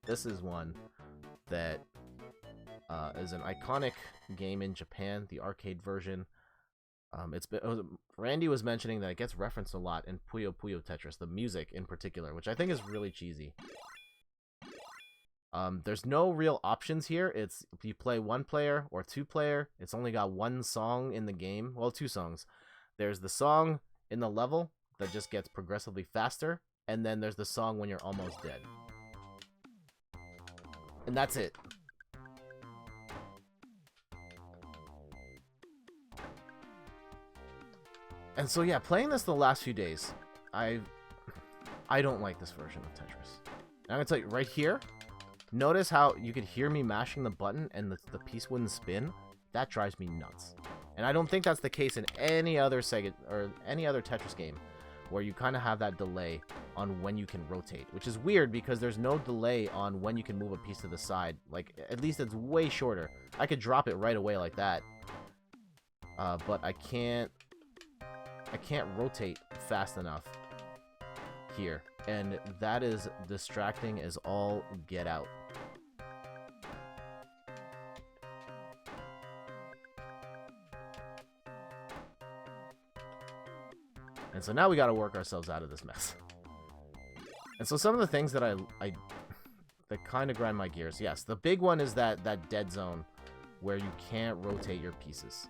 This is one that is an iconic game in Japan, the arcade version. Randy was mentioning that it gets referenced a lot in Puyo Puyo Tetris, the music in particular, which I think is really cheesy. There's no real options here. It's if you play one player or two player, it's only got one song in the game. Well, two songs. There's the song in the level that just gets progressively faster, and then there's the song when you're almost dead. And that's it. And so yeah, playing this the last few days, I don't like this version of Tetris. And I'm gonna tell you right here, notice how you could hear me mashing the button and the piece wouldn't spin. That drives me nuts. And I don't think that's the case in any other Sega or any other Tetris game where you kind of have that delay on when you can rotate, which is weird because there's no delay on when you can move a piece to the side. Like, at least it's way shorter. I could drop it right away like that. But I can't rotate fast enough here, and that is distracting as all get out. And so now we got to work ourselves out of this mess. And so some of the things that that kind of grind my gears. Yes, the big one is that dead zone where you can't rotate your pieces.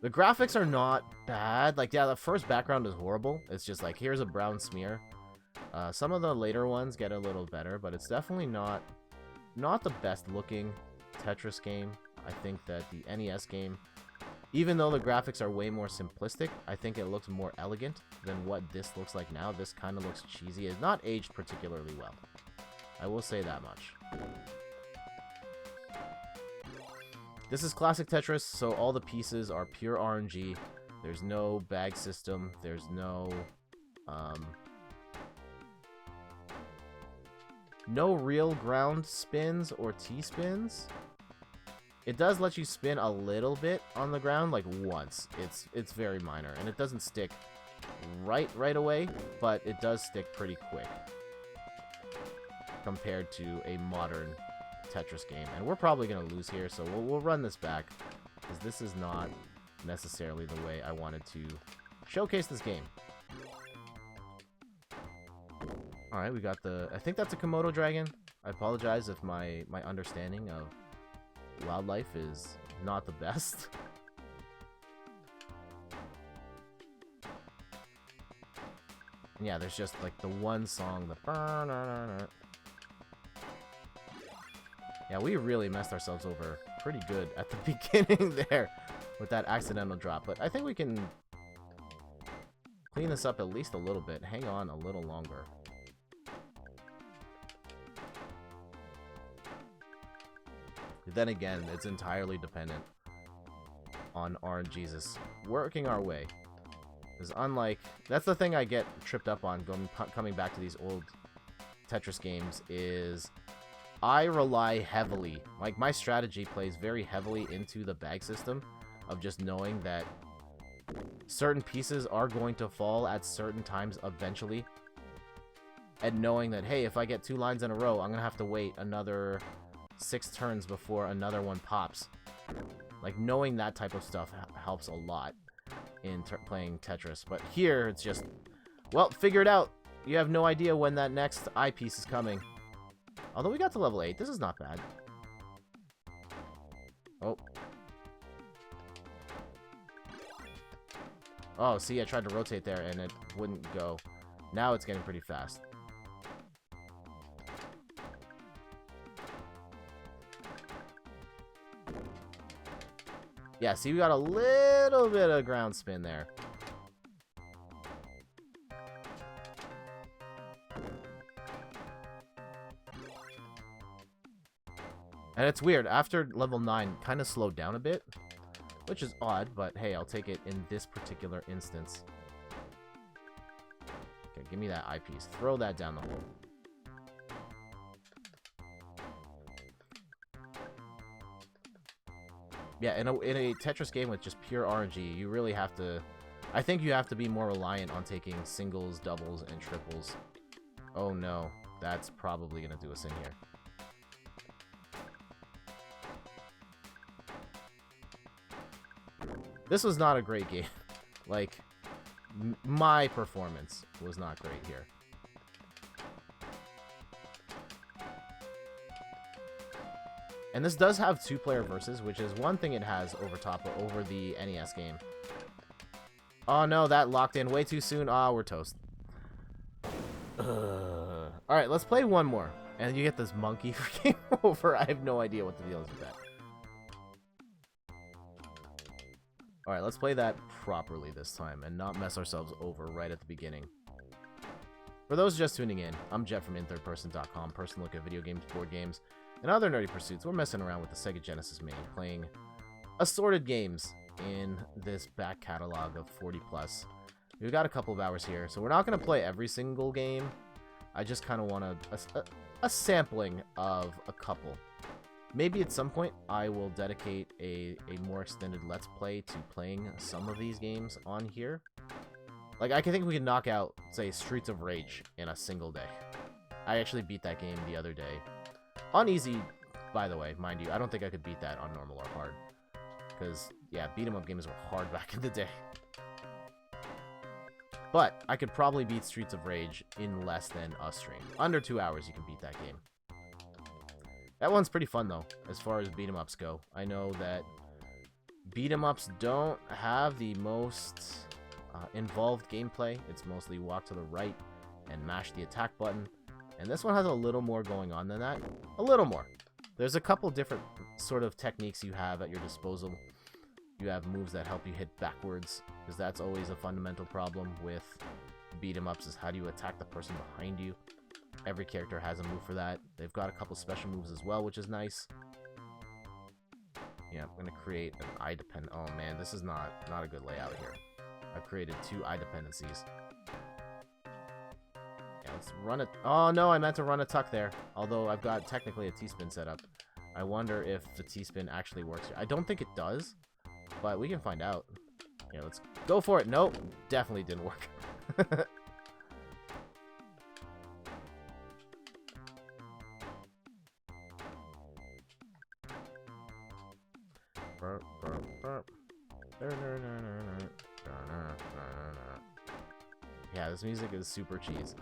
The graphics are not bad. Like, yeah, the first background is horrible. It's just like, here's a brown smear. Some of the later ones get a little better, but it's definitely not the best looking Tetris game. I think that the NES game, even though the graphics are way more simplistic, I think it looks more elegant than what this looks like now. This kind of looks cheesy. It's not aged particularly well. I will say that much. This is classic Tetris, so all the pieces are pure RNG. There's no bag system. There's no real ground spins or T-spins. It does let you spin a little bit on the ground, like once. It's very minor, and it doesn't stick right away, but it does stick pretty quick compared to a modern Tetris game. And we're probably going to lose here, so we'll run this back, because this is not necessarily the way I wanted to showcase this game. Alright, we got I think that's a Komodo dragon. I apologize if my understanding of wildlife is not the best. And yeah, there's just like the one song, the yeah, we really messed ourselves over pretty good at the beginning there with that accidental drop. But I think we can clean this up at least a little bit. Hang on a little longer. Then again, it's entirely dependent on RNG's working our way. Because unlike... That's the thing I get tripped up on coming back to these old Tetris games is... I rely heavily, like my strategy plays very heavily into the bag system of just knowing that certain pieces are going to fall at certain times eventually. And knowing that, hey, if I get 2 lines in a row, I'm going to have to wait another 6 turns before another one pops. Like, knowing that type of stuff helps a lot in playing Tetris. But here, it's just, well, figure it out. You have no idea when that next eyepiece is coming. Although we got to level 8, this is not bad. Oh. Oh, see, I tried to rotate there and it wouldn't go. Now it's getting pretty fast. Yeah, see, we got a little bit of ground spin there. And it's weird, after level 9, kind of slowed down a bit, which is odd, but hey, I'll take it in this particular instance. Okay, give me that eyepiece. Throw that down the hole. Yeah, in a Tetris game with just pure RNG, you really have to... I think you have to be more reliant on taking singles, doubles, and triples Oh no, that's probably gonna do us in here. This was not a great game. Like, my performance was not great here. And this does have 2-player versus, which is one thing it has over the NES game. Oh no, that locked in way too soon. Ah, we're toast. Alright, let's play one more. And you get this monkey for game over. I have no idea what the deal is with that. Alright, let's play that properly this time and not mess ourselves over right at the beginning. For those just tuning in, I'm Jet from inthirdperson.com, personal look at video games, board games, and other nerdy pursuits. We're messing around with the Sega Genesis Mini, playing assorted games in this back catalog of 40+. We've got a couple of hours here, so we're not going to play every single game. I just kind of want a sampling of a couple. Maybe at some point I will dedicate a more extended Let's Play to playing some of these games on here. Like, I think we can knock out, say, Streets of Rage in a single day. I actually beat that game the other day. On easy, by the way, mind you. I don't think I could beat that on normal or hard. Because, yeah, beat-em-up games were hard back in the day. But I could probably beat Streets of Rage in less than a stream. Under 2 hours, you can beat that game. That one's pretty fun, though, as far as beat-em-ups go. I know that beat-em-ups don't have the most involved gameplay. It's mostly walk to the right and mash the attack button. And this one has a little more going on than that. A little more. There's a couple different sort of techniques you have at your disposal. You have moves that help you hit backwards, because that's always a fundamental problem with beat-em-ups, is how do you attack the person behind you. Every character has a move for that. They've got a couple special moves as well, which is nice. Yeah, I'm going to create an eye depend. Oh man, this is not a good layout here. I've created 2 eye dependencies. Yeah, let's run it. Oh no, I meant to run a tuck there. Although I've got technically a T-spin set up. I wonder if the T-spin actually works here. I don't think it does, but we can find out. Yeah, let's go for it. Nope, definitely didn't work. Yeah, this music is super cheese.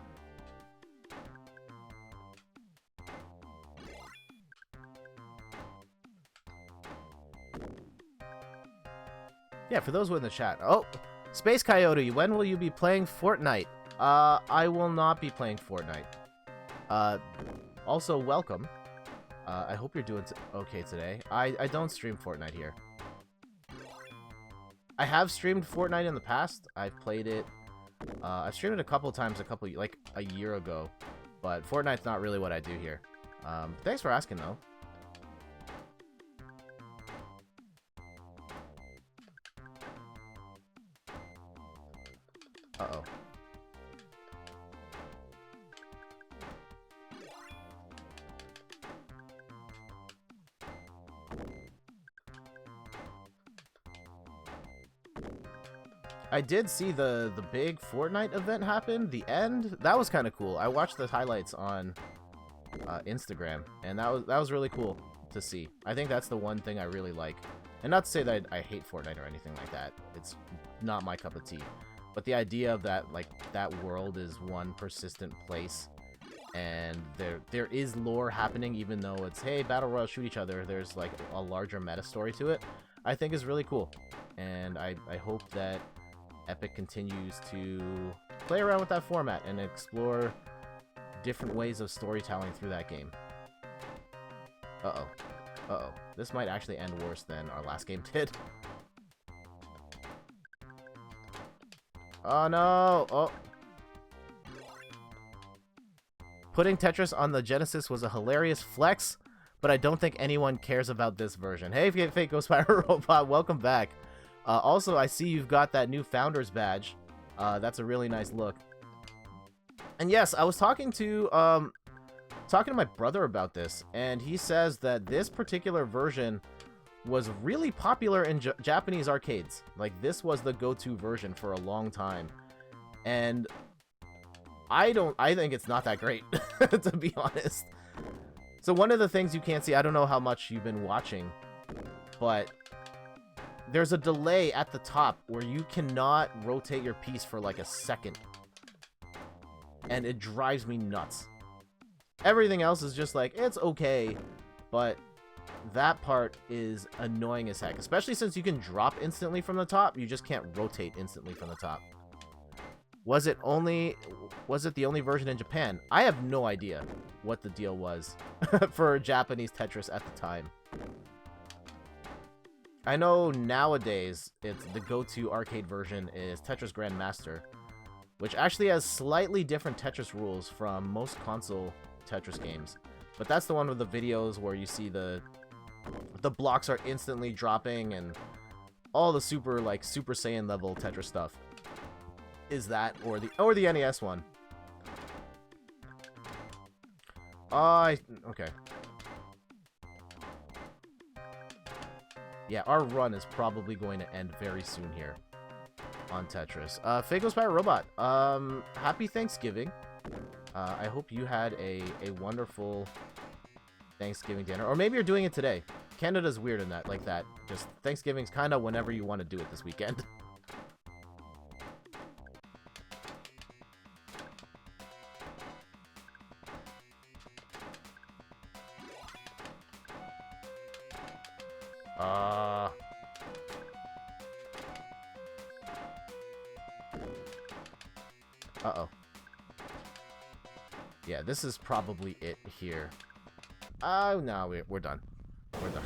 Yeah, for those in the chat. Oh, Space Coyote, when will you be playing Fortnite? I will not be playing Fortnite. Also, welcome. I hope you're doing okay today. I don't stream Fortnite here. I have streamed Fortnite in the past. I've played it. I've streamed it a couple times, like a year ago. But Fortnite's not really what I do here. Thanks for asking, though. Uh-oh. I did see the big Fortnite event happen, the end. That was kind of cool. I watched the highlights on Instagram, and that was really cool to see. I think that's the one thing I really like. And not to say that I hate Fortnite or anything like that. It's not my cup of tea. But the idea of that, like, that world is one persistent place, and there is lore happening, even though it's, hey, Battle Royale, shoot each other. There's, like, a larger meta story to it. I think is really cool. And I hope that Epic continues to play around with that format and explore different ways of storytelling through that game. Uh-oh. Uh-oh. This might actually end worse than our last game did. Oh, no! Oh. Putting Tetris on the Genesis was a hilarious flex, but I don't think anyone cares about this version. Hey, Fake Ghost Pirate Robot, welcome back. Also, I see you've got that new Founders badge. That's a really nice look. And yes, I was talking to my brother about this, and he says that this particular version was really popular in Japanese arcades. Like, this was the go-to version for a long time. And I think it's not that great, to be honest. So one of the things you can't see, I don't know how much you've been watching, but there's a delay at the top where you cannot rotate your piece for like a second. And it drives me nuts. Everything else is just like, it's okay, but that part is annoying as heck. Especially since you can drop instantly from the top, you just can't rotate instantly from the top. Was it the only version in Japan? I have no idea what the deal was for Japanese Tetris at the time. I know nowadays it's the go-to arcade version is Tetris Grandmaster, which actually has slightly different Tetris rules from most console Tetris games. But that's the one with the videos where you see the blocks are instantly dropping and all the Super Saiyan level Tetris stuff. Is that or the NES one? Okay. Yeah, our run is probably going to end very soon here on Tetris. Fago's Pirate Robot, happy Thanksgiving. I hope you had a wonderful Thanksgiving dinner. Or maybe you're doing it today. Canada's weird in that, like that. Just Thanksgiving's kind of whenever you want to do it this weekend. Uh-oh. Yeah, this is probably it here. Oh, no, we're done. We're done.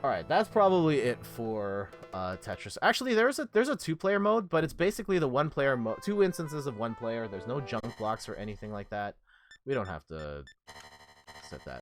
Alright, that's probably it for Tetris. Actually, there's a two-player mode, but it's basically the one-player mode. 2 instances of one player. There's no junk blocks or anything like that. We don't have to set that.